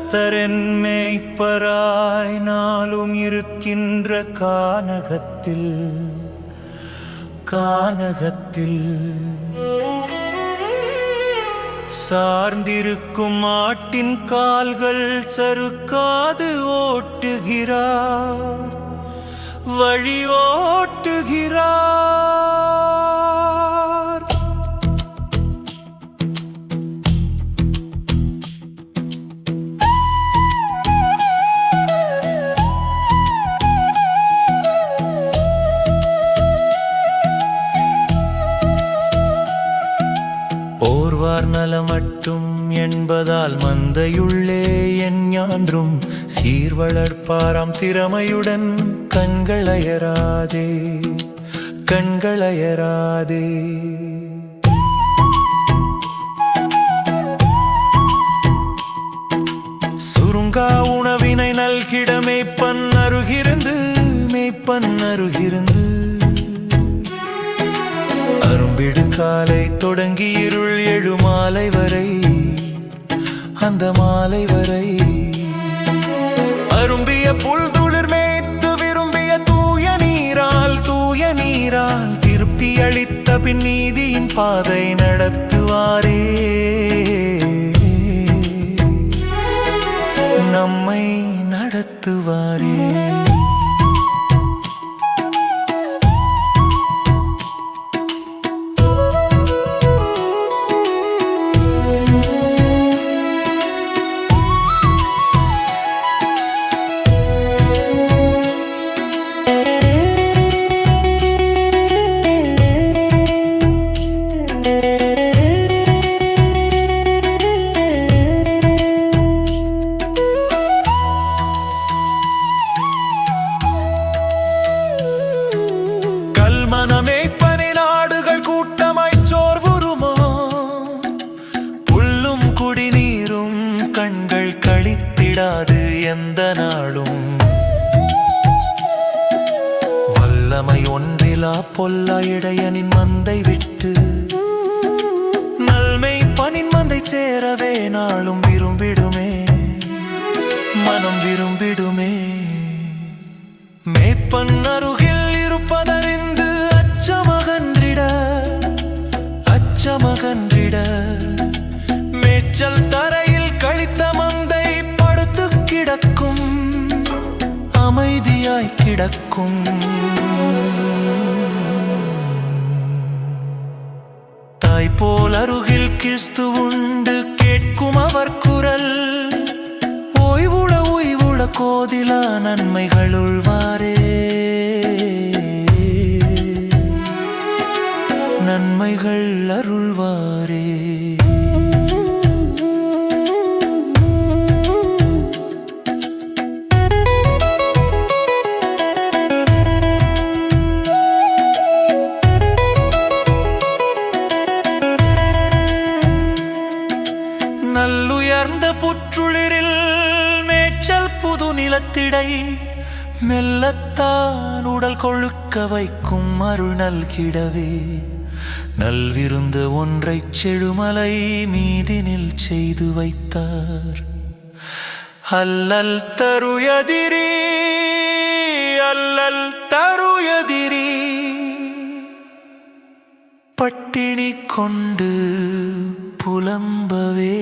கர்த்தரென் மேய்ப்பராய் நாளும் இருக்கின்ற கானகத்தில் சார்ந்திருக்கும் ஆட்டின் கால்கள் சறுக்காது ஓட்டுகிறார், வழி ஓட்டுகிறார். ஓர்வார் நலமட்டும் என்பதால் மந்தையுள்ளே என் ஞான்றும் சீர்வளர்ப்பாராம் திறமையுடன் கண்களயராதே. சுருங்கா உணவினை நல்கிட மேய்ப்பன் அருகிருந்து அரும்பிடு காலை தொடங்கி இருள் எழு மாலை வரை, அந்த மாலை வரை அரும்பிய புல்துளிர் மேய்த்து விரும்பிய தூய நீரால் திருப்தி அளித்த பின் நீதியின் பாதை நடத்துவாரே. நம்மை நடத்துவாரே. மேய்ப்பனின் ஆடுகள் கூட்டமாய் சோர்வுறுமோ, புல்லும் குடிநீரும் கண்கள் கழித்திடாது எந்த நாளும். வல்லமை ஒன்றிலா பொல்லா இடையனின் மந்தை விட்டு நல்மெய்ப்பனின் மந்தை சேரவே நாளும் விரும்பிடுமே, மனம் விரும்பிடுமே. மேய்ப்பன் அருகில் இருப்பதறிந்து அச்சமகன்றிட மேய்ச்சல் தரையில் கழித்த மந்தை படுத்து கிடக்கும், அமைதியாய் கிடக்கும். தாய் போல் அருகில் கிறிஸ்து உண்டு கேட்கும் அவர் குரல், ஓய்வுள கோதிலா நன்மைகளுள்வாரே, நன்மைகள் அருள்வாரே. நல்லுயர்ந்த புற்றுளிரில் மேய்ச்சல் புது நிலத்திடை மெல்லத்தான் உடல் கொழுக்க வைக்கும் அருள் நல்கிடவே, நல்விருந்த ஒன்றைச் செழுமலை மீதினில் செய்து வைத்தார். அல்லல் தருயதிரி பட்டினி கொண்டு புலம்பவே.